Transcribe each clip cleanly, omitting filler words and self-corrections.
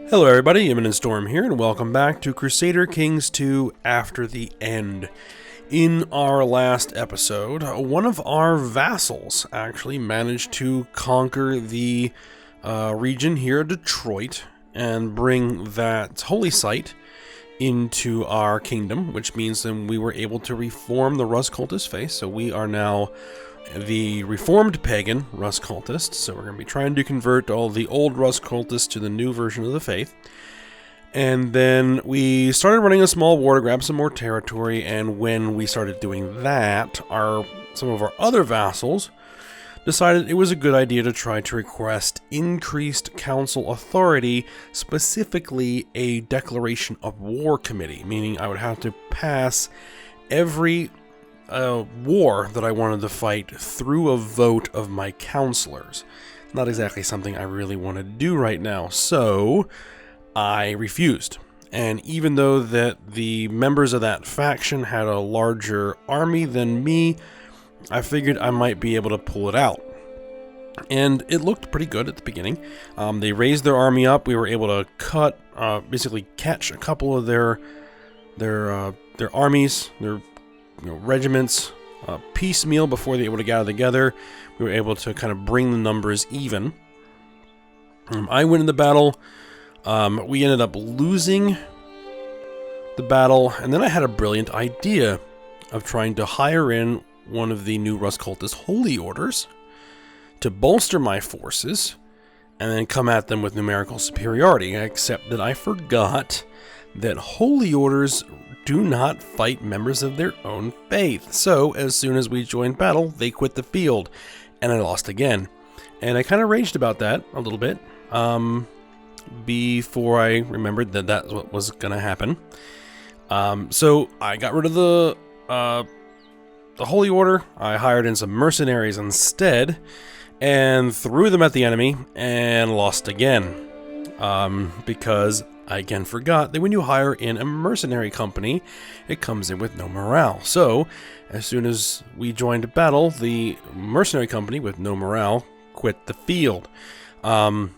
Hello everybody, Imminent Storm here, and welcome back to Crusader Kings II After the End. In our last episode, one of our vassals actually managed to conquer the region here at Detroit and bring that holy site into our kingdom, which means then we were able to reform the Rus Cultist faith, so we are now the reformed pagan Rus Cultists. So we're going to be trying to convert all the old Rus Cultists to the new version of the faith. And then we started running a small war to grab some more territory, and when we started doing that, some of our other vassals decided it was a good idea to try to request increased council authority, specifically a declaration of war committee, meaning I would have to pass every war that I wanted to fight through a vote of my counselors. Not exactly something I really want to do right now, so I refused. And even though that the members of that faction had a larger army than me, I figured I might be able to pull it out. And it looked pretty good at the beginning. They raised their army up. We were able to basically catch a couple of their armies, their regiments, piecemeal before they were able to gather together. We were able to kind of bring the numbers even. I went in the battle. We ended up losing the battle, and then I had a brilliant idea of trying to hire in one of the new Rus Cultist holy orders to bolster my forces and then come at them with numerical superiority, except that I forgot that holy orders do not fight members of their own faith. So as soon as we joined battle, they quit the field, and I lost again. And I kind of raged about that a little bit before I remembered that that's what was going to happen. So I got rid of the holy order. I hired in some mercenaries instead and threw them at the enemy and lost again, because I again forgot that when you hire in a mercenary company, it comes in with no morale. So, as soon as we joined battle, the mercenary company with no morale quit the field. And,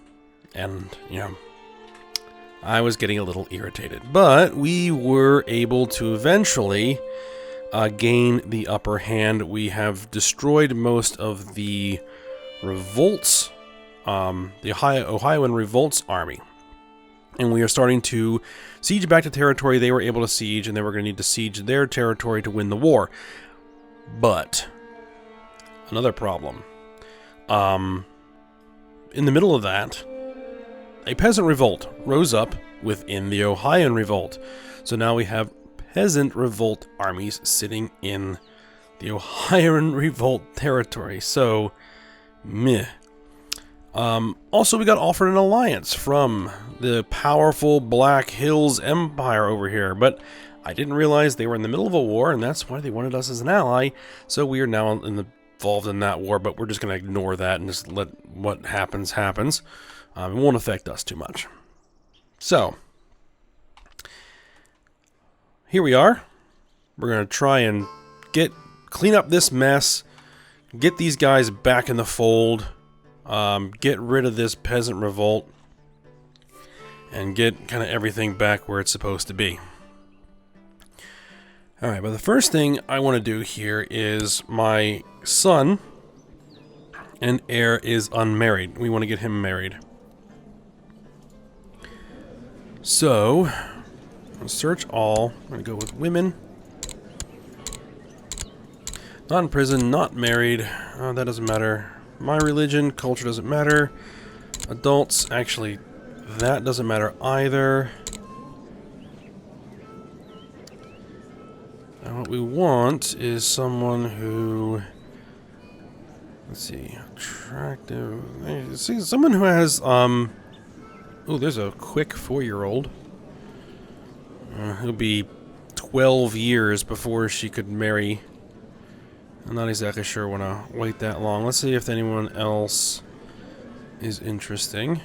I was getting a little irritated. But we were able to eventually gain the upper hand. We have destroyed most of the Revolt's, the Ohioan Revolt's army. And we are starting to siege back to territory they were able to siege, and they were going to need to siege their territory to win the war. But another problem. In the middle of that, a peasant revolt rose up within the Ohioan Revolt. So now we have peasant revolt armies sitting in the Ohioan Revolt territory. So, meh. Also, we got offered an alliance from the powerful Black Hills Empire over here, but I didn't realize they were in the middle of a war, and that's why they wanted us as an ally. So we are now involved in that war, but we're just going to ignore that and just let what happens happens. It won't affect us too much. So, here we are. We're going to try and clean up this mess, get these guys back in the fold, get rid of this peasant revolt, and get kind of everything back where it's supposed to be. Alright, but the first thing I want to do here is my son and heir is unmarried. We want to get him married. So, search all. I'm going to go with women. Not in prison, not married. That doesn't matter. My religion, culture doesn't matter. Adults, actually, that doesn't matter either. And what we want is someone who, let's see, attractive. See, someone who has, oh, there's a quick 4-year-old. He'll be 12 years before she could marry. I'm not exactly sure I want to wait that long. Let's see if anyone else is interesting.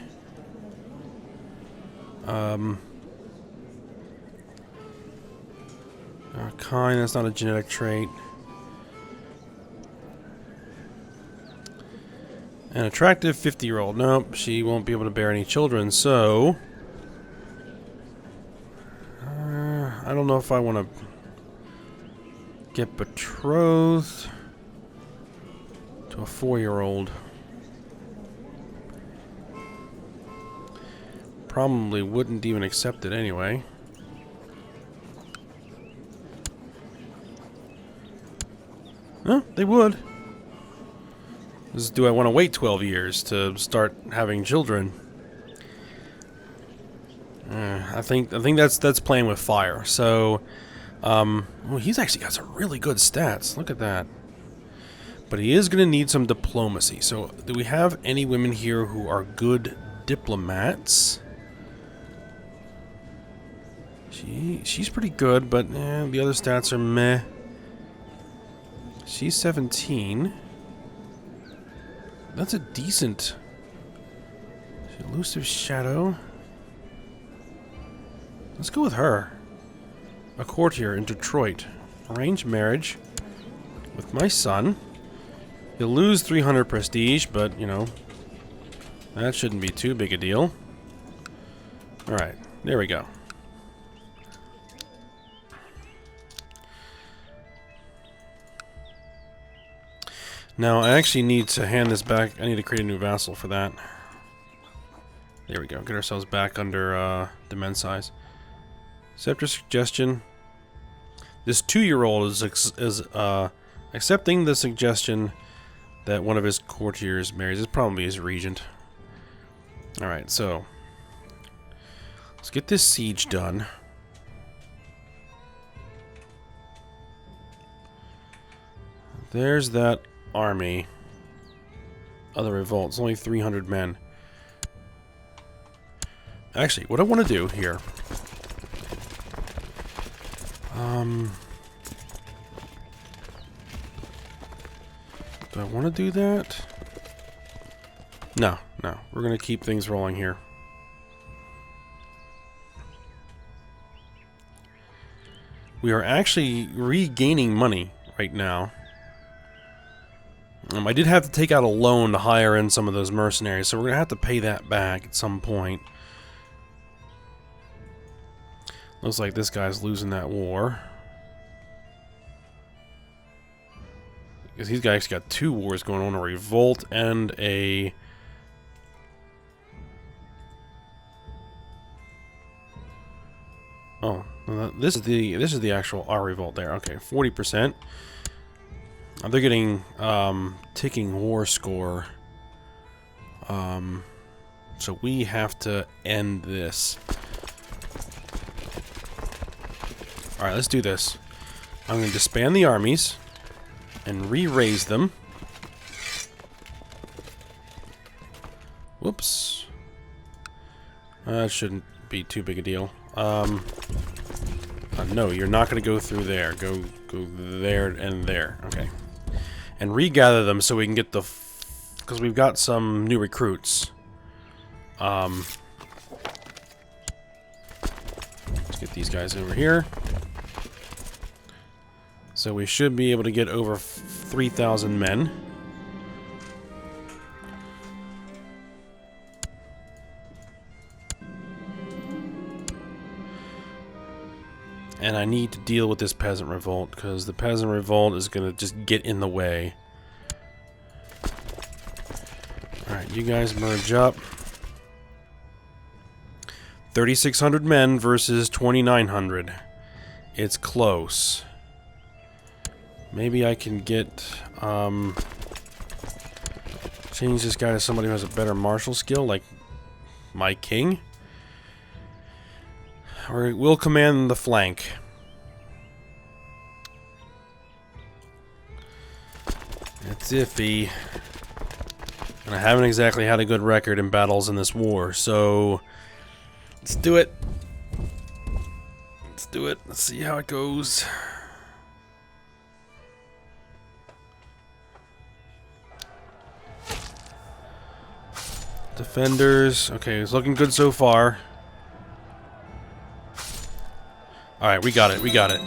Kind, that's not a genetic trait. An attractive 50-year-old. Nope, she won't be able to bear any children, so... I don't know if I want to get betrothed to a 4-year-old. Probably wouldn't even accept it anyway. No, they would. Do I want to wait 12 years to start having children? I think that's playing with fire. So, well, he's actually got some really good stats. Look at that. But he is going to need some diplomacy. So, do we have any women here who are good diplomats? She's pretty good, but the other stats are meh. She's 17. That's a decent... Elusive Shadow. Let's go with her. A courtier in Detroit. Arranged marriage with my son. He'll lose 300 prestige, but, you know, that shouldn't be too big a deal. Alright, there we go. Now, I actually need to hand this back. I need to create a new vassal for that. There we go. Get ourselves back under demand size. Scepter suggestion. This 2-year-old is accepting the suggestion that one of his courtiers marries. It's probably his regent. Alright, so let's get this siege done. There's that army of the revolt. It's only 300 men. Actually, what I want to do here... do I want to do that? No. We're going to keep things rolling here. We are actually regaining money right now. I did have to take out a loan to hire in some of those mercenaries, so we're going to have to pay that back at some point. Looks like this guy's losing that war. Because he's actually got 2 wars going on, a revolt and a... Oh, this is the actual our revolt there. Okay, 40%. They're getting ticking war score. So we have to end this. Alright, let's do this. I'm going to disband the armies and re-raise them. Whoops. That shouldn't be too big a deal. No, you're not going to go through there. Go there and there. Okay. And regather them so we can get the... because we've got some new recruits. Let's get these guys over here. So we should be able to get over 3,000 men. And I need to deal with this peasant revolt, because the peasant revolt is going to just get in the way. Alright, you guys merge up. 3,600 men versus 2,900. It's close. Maybe I can get, change this guy to somebody who has a better martial skill, like my king. Or we'll command the flank. It's iffy. And I haven't exactly had a good record in battles in this war, so let's do it. Let's do it. Let's see how it goes. Defenders. Okay, it's looking good so far. Alright, we got it. We got it.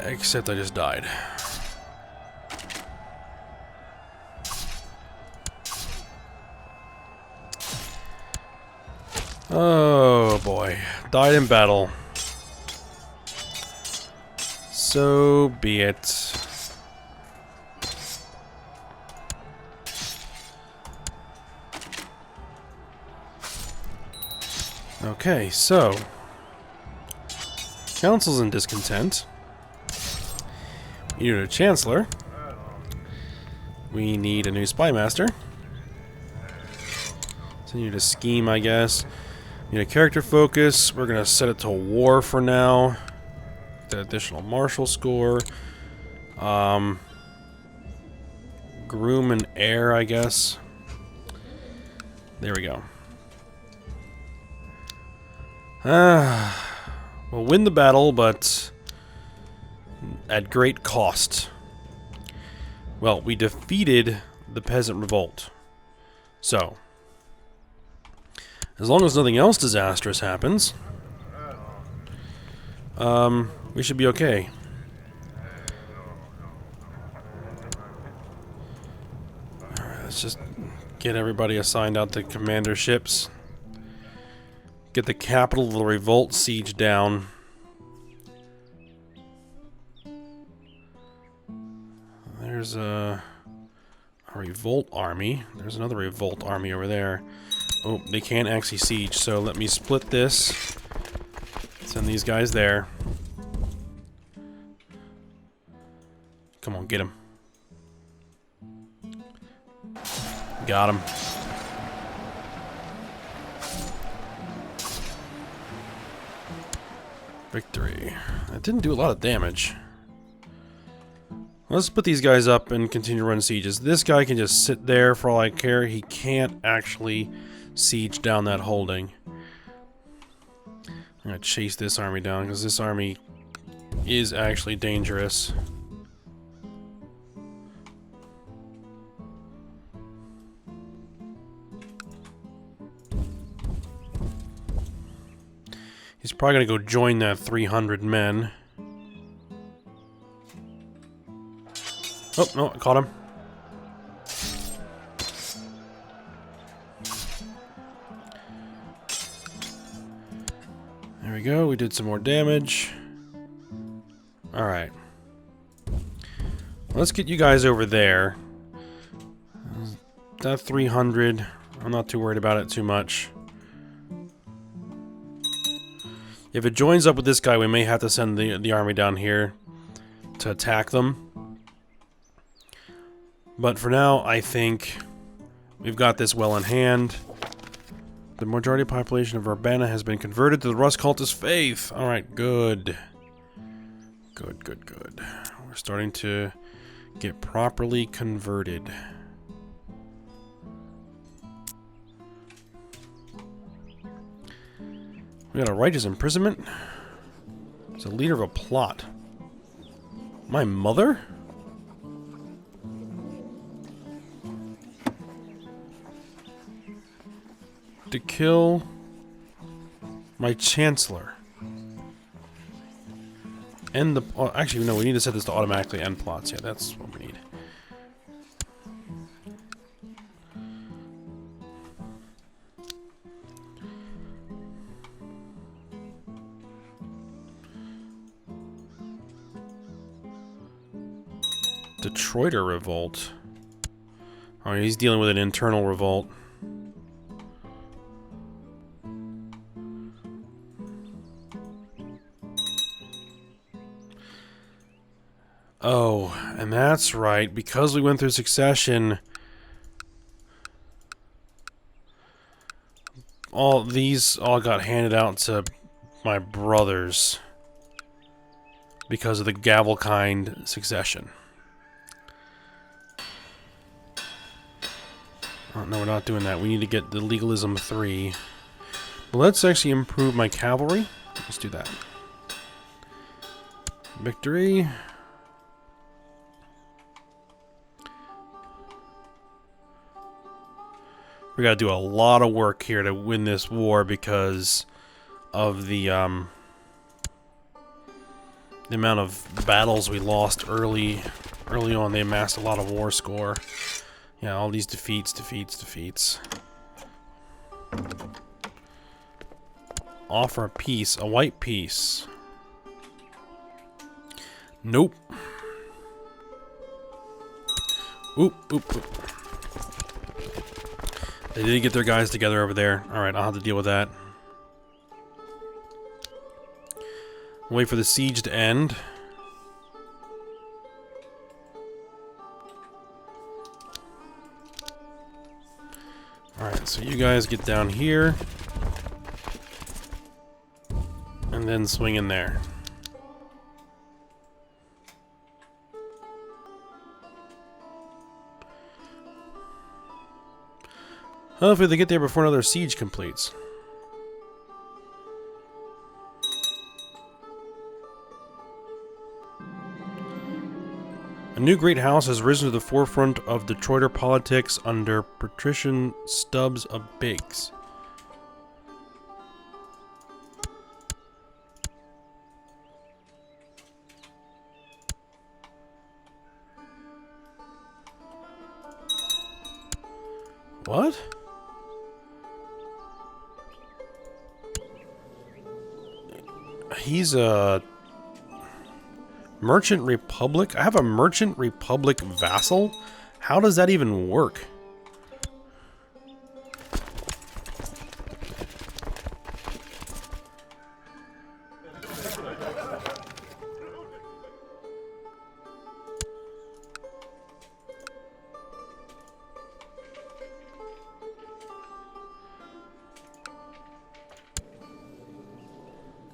Except I just died. Oh boy. Died in battle. So be it. Okay, so Council's in discontent. We need a Chancellor. We need a new Spy Master. So we need a scheme, I guess. We need a character focus. We're gonna set it to war for now. The additional martial score. Groom and heir, I guess. There we go. We'll win the battle, but at great cost. Well, we defeated the Peasant Revolt. So, as long as nothing else disastrous happens, we should be okay. Alright, let's just get everybody assigned out to commander ships. Get the capital of the Revolt siege down. There's a Revolt army. There's another Revolt army over there. Oh, they can't actually siege, so let me split this. Send these guys there. Come on, get him. Got him. Victory. That didn't do a lot of damage. Let's put these guys up and continue to run sieges. This guy can just sit there for all I care. He can't actually siege down that holding. I'm gonna chase this army down because this army is actually dangerous. He's probably gonna go join that 300 men. Oh, no, I caught him. There we go, we did some more damage. Alright. Let's get you guys over there. That 300, I'm not too worried about it too much. If it joins up with this guy, we may have to send the army down here to attack them. But for now, I think we've got this well in hand. The majority of the population of Urbana has been converted to the Rust cultist faith. Alright, good. Good, good, good. We're starting to get properly converted. We got a righteous imprisonment. He's a leader of a plot. My mother? To kill my chancellor. End the... Oh, actually, no, we need to set this to automatically end plots. Yeah, that's what we need. Detroiter Revolt. Oh, he's dealing with an internal revolt. Oh, and that's right. Because we went through succession, these all got handed out to my brothers because of the Gavelkind succession. Oh, no, we're not doing that. We need to get the Legalism 3. Let's actually improve my cavalry. Let's do that. Victory. We gotta do a lot of work here to win this war because of the amount of battles we lost early on. They amassed a lot of war score. Yeah, all these defeats. offer a peace, a white peace. Nope. Oop, oop, oop. They did get their guys together over there. Alright, I'll have to deal with that. Wait for the siege to end. Alright, so you guys get down here. And then swing in there. Hopefully they get there before another siege completes. A new great house has risen to the forefront of Detroiter politics under Patrician Stubbs of Biggs. What? He's a Merchant Republic? I have a Merchant Republic vassal? How does that even work?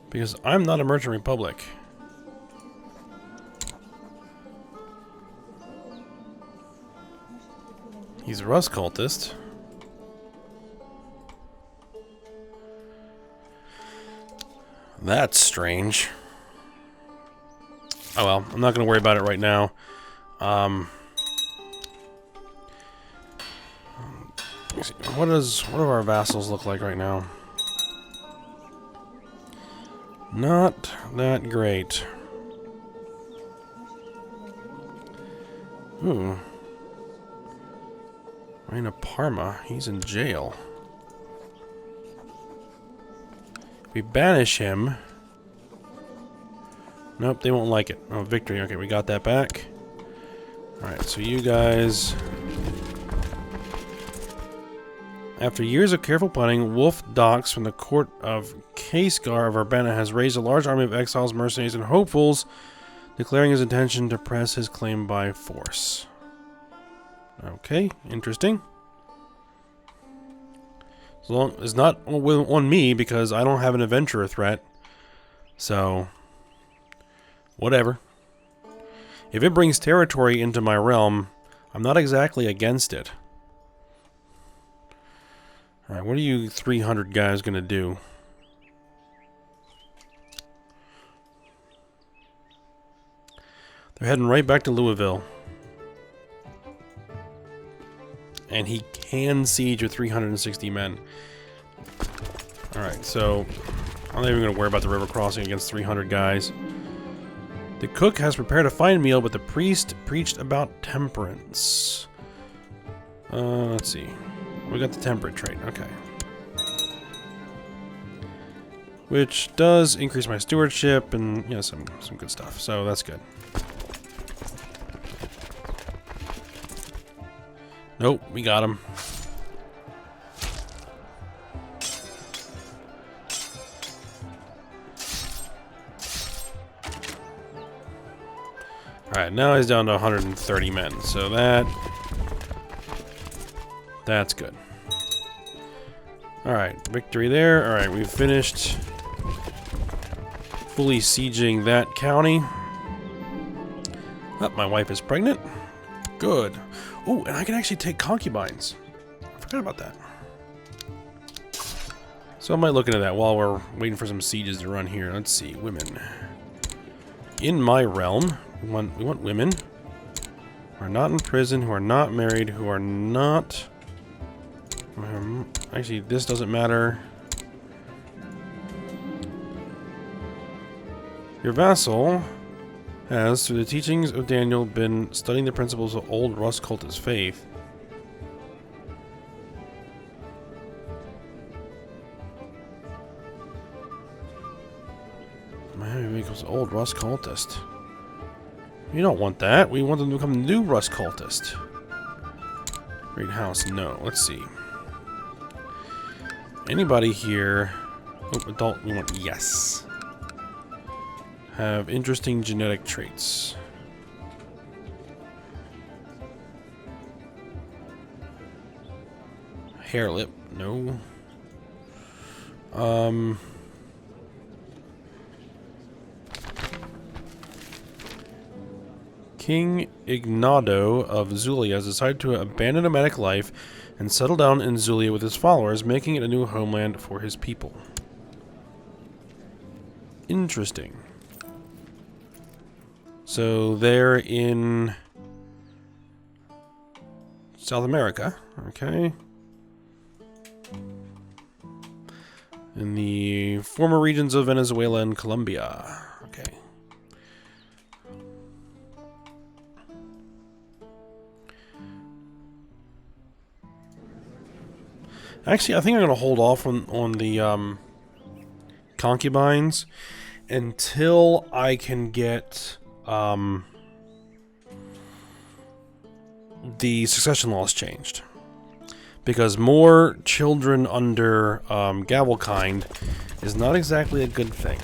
Because I'm not a Merchant Republic. He's a Rust cultist. That's strange. Oh well, I'm not going to worry about it right now. What do our vassals look like right now? Not that great. Reign of Parma, he's in jail. We banish him. Nope, they won't like it. Oh, victory. Okay, we got that back. Alright, so you guys... After years of careful planning, Wolf Dox from the court of Kaesgar of Urbana has raised a large army of exiles, mercenaries, and hopefuls, declaring his intention to press his claim by force. Okay, interesting. As long it's not on me because I don't have an adventurer threat. So, whatever. If it brings territory into my realm, I'm not exactly against it. Alright, what are you 300 guys gonna do? They're heading right back to Louisville. And he can siege with 360 men. Alright, so I'm not even going to worry about the river crossing against 300 guys. The cook has prepared a fine meal, but the priest preached about temperance. Let's see. We got the temperate trait, okay. Which does increase my stewardship and, you know, some good stuff. So that's good. Nope, we got him. Alright, now he's down to 130 men, so that's good. Alright, victory there. Alright, we've finished fully sieging that county. Oh, my wife is pregnant. Good. Oh, and I can actually take concubines. I forgot about that. So I might look into that while we're waiting for some sieges to run here. Let's see, women. In my realm, we want women who are not in prison, who are not married, who are not... actually, this doesn't matter. Your vassal has, through the teachings of Daniel, been studying the principles of old Rust cultist faith. Maybe becomes old Rust cultist. We don't want that. We want them to become the new Rust cultist. Great house, no. Let's see. Anybody here? Oh, adult. We want yes. Have interesting genetic traits. Hair lip, no. King Ignado of Zulia has decided to abandon nomadic life and settle down in Zulia with his followers, making it a new homeland for his people. Interesting. So they're in South America, okay. In the former regions of Venezuela and Colombia, okay. Actually, I think I'm going to hold off on the concubines until I can get the succession laws changed. Because more children under Gavelkind is not exactly a good thing.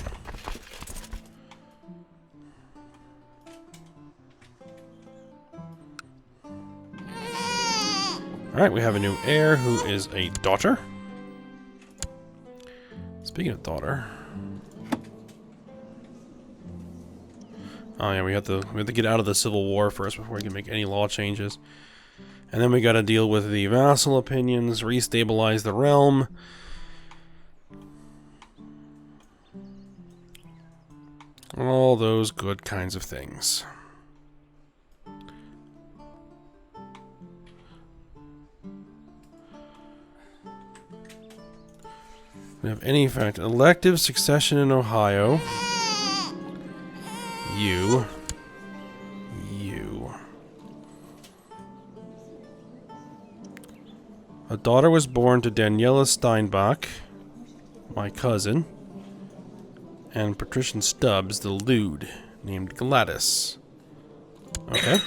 Alright, we have a new heir who is a daughter. Speaking of daughter. Oh yeah, we have to get out of the Civil War first before we can make any law changes. And then we gotta deal with the vassal opinions, restabilize the realm. All those good kinds of things. We have any fact. Elective succession in Ohio. You. A daughter was born to Daniela Steinbach, my cousin, and Patrician Stubbs, the lewd, named Gladys. Okay.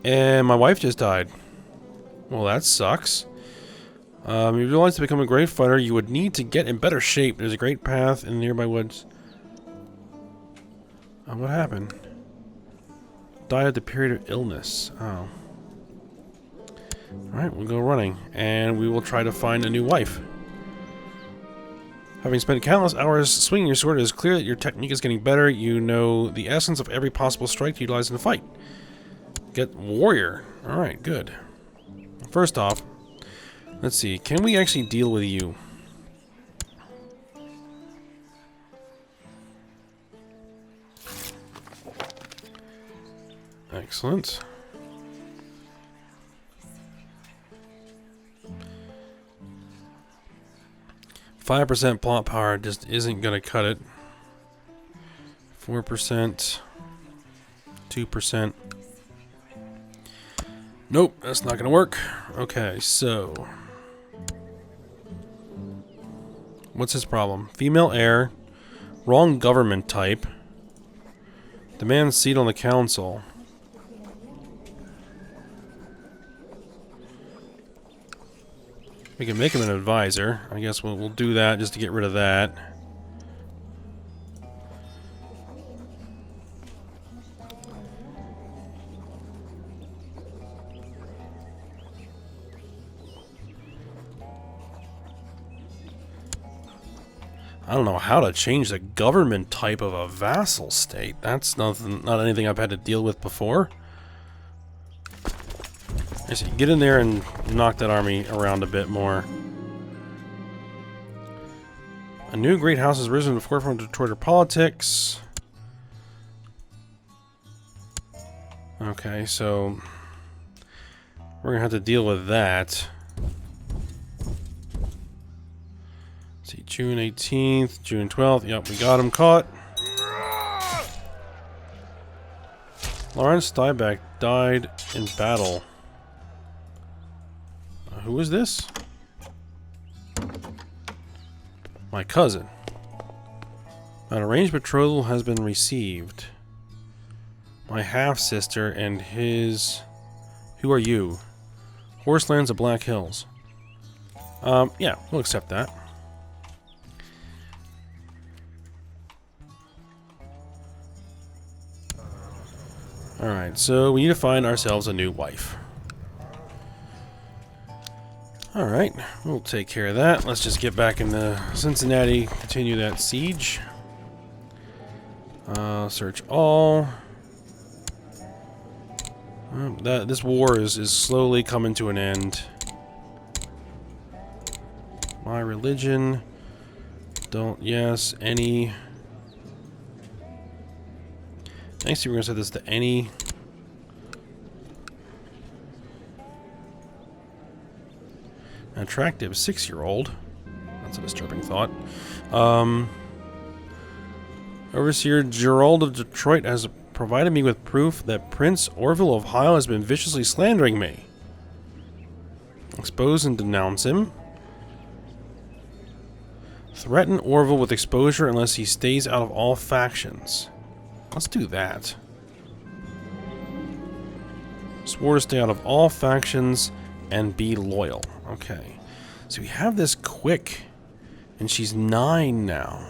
And my wife just died. Well, that sucks. If you realize to become a great fighter, you would need to get in better shape. There's a great path in the nearby woods. What happened? Died at the period of illness. Oh. Alright, we'll go running. And we will try to find a new wife. Having spent countless hours swinging your sword, it is clear that your technique is getting better. You know the essence of every possible strike to utilize in a fight. Get warrior. Alright, good. First off, let's see. Can we actually deal with you? Excellent. 5% plot power just isn't going to cut it. 4%. 2%. Nope, that's not going to work. Okay, so what's his problem? Female heir, wrong government type, demands seat on the council. We can make him an advisor. I guess we'll do that just to get rid of that. I don't know how to change the government type of a vassal state. That's not anything I've had to deal with before. I see. Get in there and knock that army around a bit more. A new great house has risen to the forefront of Twitter politics. Okay, so we're gonna have to deal with that. Let's see, June 18th, June 12th. Yep, we got him caught. Lawrence Steinbach died in battle. Who is this? My cousin. An arranged betrothal has been received. My half-sister and his... Who are you? Horselands of Black Hills. Yeah, we'll accept that. Alright, so we need to find ourselves a new wife. Alright, we'll take care of that. Let's just get back into Cincinnati, continue that siege. Search all. This war is slowly coming to an end. My religion. Don't, yes, any. Next, we're going to set this to any. An attractive 6-year-old. That's a disturbing thought. Overseer Gerald of Detroit has provided me with proof that Prince Orville of Ohio has been viciously slandering me. Expose and denounce him. Threaten Orville with exposure unless he stays out of all factions. Let's do that. Swore to stay out of all factions and be loyal. Okay. So we have this quick, and she's 9 now.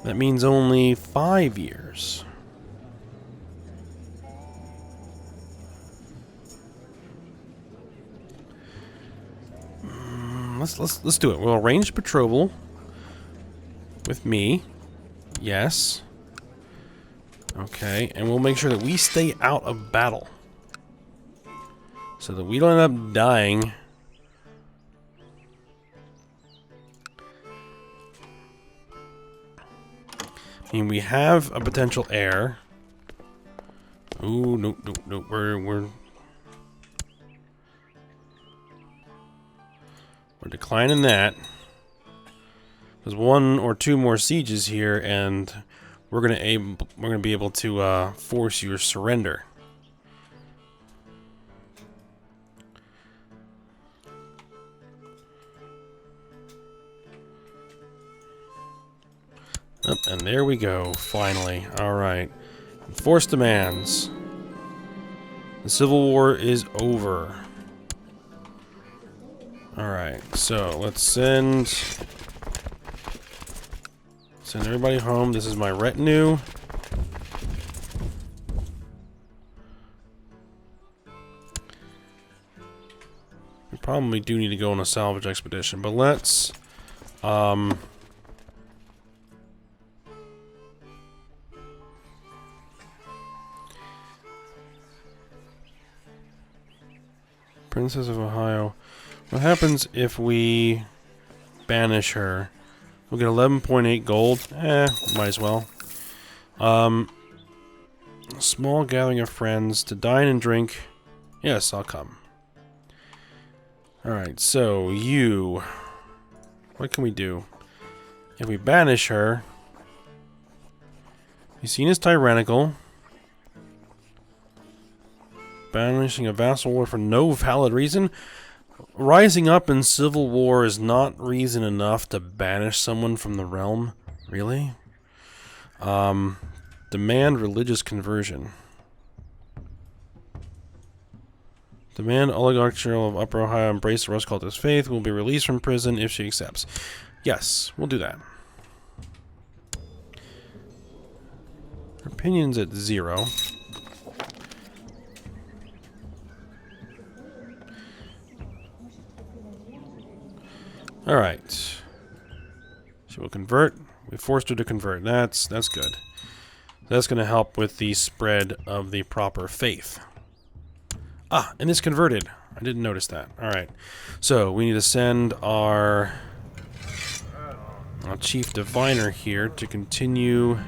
That means only 5 years. Let's do it. We'll arrange betrothal with me. Yes. Okay, and we'll make sure that we stay out of battle, so that we don't end up dying. I mean, we have a potential heir. Ooh, no, we're declining that. There's 1 or 2 more sieges here, and we're gonna be able to force your surrender. Yep, and there we go, finally. Alright. Enforce demands. The Civil War is over. Alright, so let's send everybody home. This is my retinue. We probably do need to go on a salvage expedition, but let's Princess of Ohio. What happens if we banish her? We'll get 11.8 gold. Might as well. Small gathering of friends to dine and drink. Yes, I'll come. Alright, so you... What can we do? If we banish her... He's seen as tyrannical. Banishing a vassal war for no valid reason. Rising up in civil war is not reason enough to banish someone from the realm. Really? Demand religious conversion. Demand oligarch Cheryl of Upper Ohio embrace the rust cultist faith. Will be released from prison if she accepts. Yes, we'll do that. Her opinion's at 0. Alright. She will convert. We forced her to convert. That's good. That's going to help with the spread of the proper faith. Ah, and it's converted. I didn't notice that. Alright. So, we need to send our chief diviner here to continue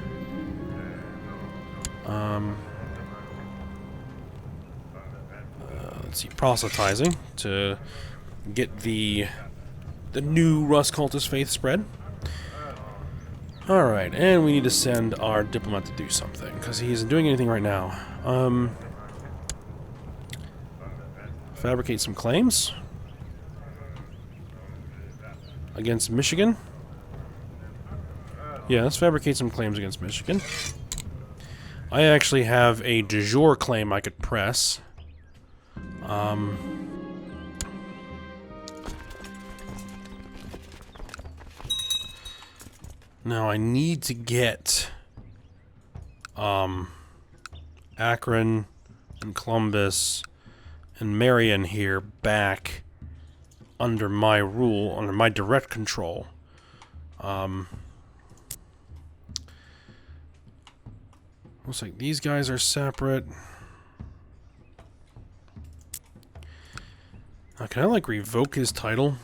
let's see, proselytizing to get the new Rust Cultist faith spread. Alright, and we need to send our diplomat to do something, because he isn't doing anything right now. Fabricate some claims. against Michigan. Yeah, let's fabricate some claims against Michigan. I actually have a de jure claim I could press. Now I need to get Akron and Columbus and Marion here back under my rule, under my direct control. Looks like these guys are separate. Now, can I, like, revoke his title?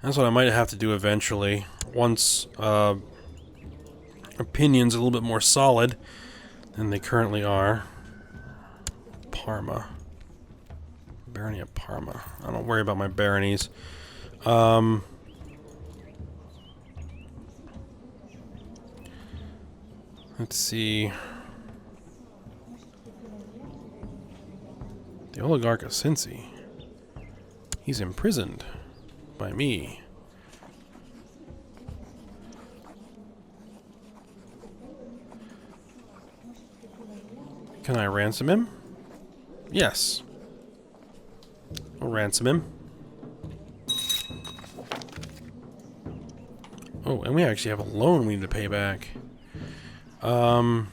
That's what I might have to do eventually. Once, opinions are a little bit more solid than they currently are. Parma. Barony of Parma. I don't worry about my baronies. Let's see. The oligarch of Cincy. He's imprisoned by me. Can I ransom him? Yes. I'll ransom him. Oh, and we actually have a loan we need to pay back. Or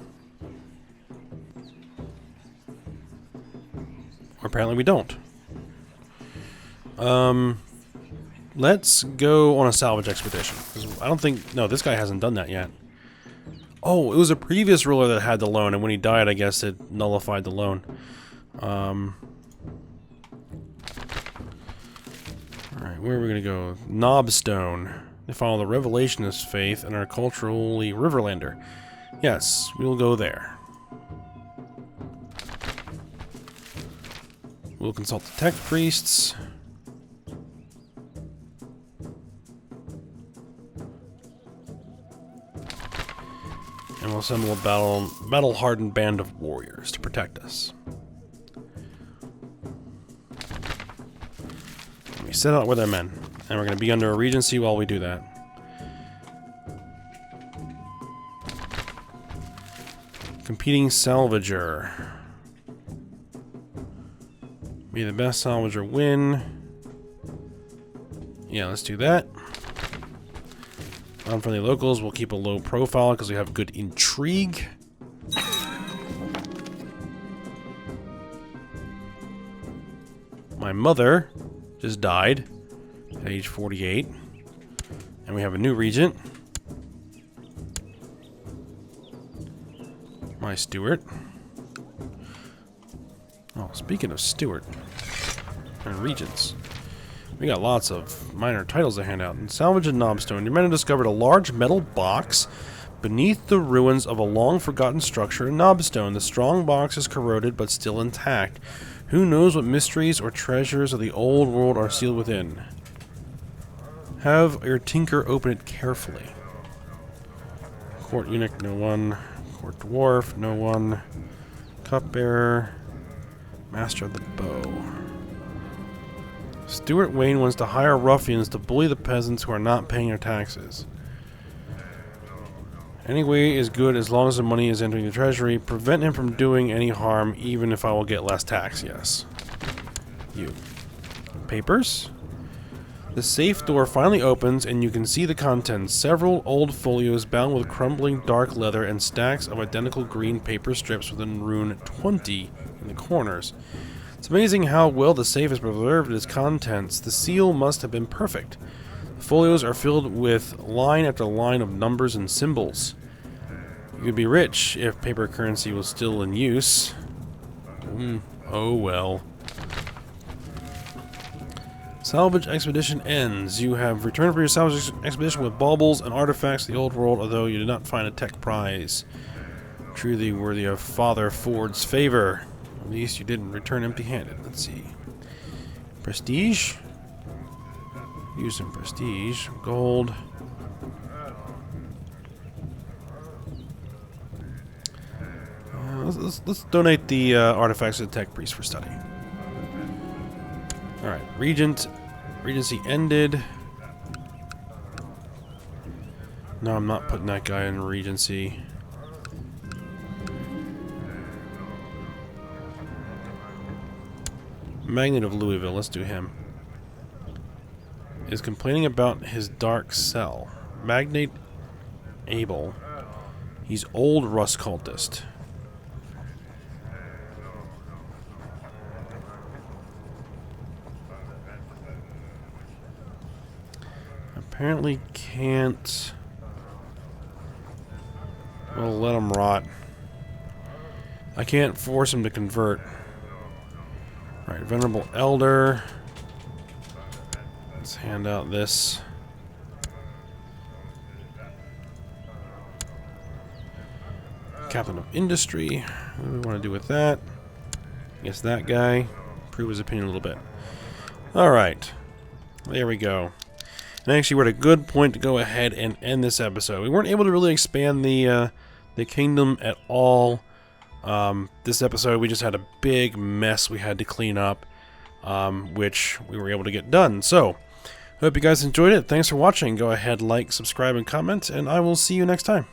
apparently we don't. Let's go on a salvage expedition. 'Cause I don't think... No, this guy hasn't done that yet. Oh, it was a previous ruler that had the loan, and when he died, I guess it nullified the loan. Alright, where are we gonna go? Knobstone. They follow the Revelationist faith and are culturally Riverlander. Yes, we'll go there. We'll consult the tech priests. And we'll assemble a battle-hardened band of warriors to protect us. We set out with our men, and we're going to be under a regency while we do that. Competing salvager. Be the best salvager win. Yeah, let's do that. Unfriendly locals will keep a low profile because we have good intrigue. My mother just died at age 48. And we have a new regent. My Stewart. Oh, speaking of Stewart and regents, we got lots of minor titles to hand out. In Salvage and Knobstone, your men have discovered a large metal box beneath the ruins of a long-forgotten structure in Knobstone. The strong box is corroded but still intact. Who knows what mysteries or treasures of the old world are sealed within? Have your tinker open it carefully. Court eunuch, no one. Court dwarf, no one. Cupbearer. Master of the bow. Stuart Wayne wants to hire ruffians to bully the peasants who are not paying their taxes. Any way is good as long as the money is entering the treasury. Prevent him from doing any harm, even if I will get less tax. Yes. You. Papers? The safe door finally opens and you can see the contents. Several old folios bound with crumbling dark leather and stacks of identical green paper strips with a rune 20 in the corners. It's amazing how well the safe has preserved its contents. The seal must have been perfect. The folios are filled with line after line of numbers and symbols. You could be rich if paper currency was still in use. Oh well. Salvage Expedition ends. You have returned from your Salvage Expedition with baubles and artifacts of the old world, although you did not find a tech prize. Truly worthy of Father Ford's favor. At least you didn't return empty-handed. Let's see. Prestige? Use some prestige. Gold. let's donate the artifacts to the tech priest for study. All right, regency ended. No, I'm not putting that guy in regency. Magnate of Louisville, let's do him. Is complaining about his dark cell. Magnate Abel. He's old Rust cultist. Apparently can't. Well, let him rot. I can't force him to convert. Alright, Venerable Elder. Let's hand out this. Captain of Industry. What do we want to do with that? I guess that guy. Prove his opinion a little bit. Alright. There we go. And actually, we're at a good point to go ahead and end this episode. We weren't able to really expand the kingdom at all. This episode, we just had a big mess we had to clean up, which we were able to get done. So, hope you guys enjoyed it. Thanks for watching. Go ahead, like, subscribe, and comment, and I will see you next time.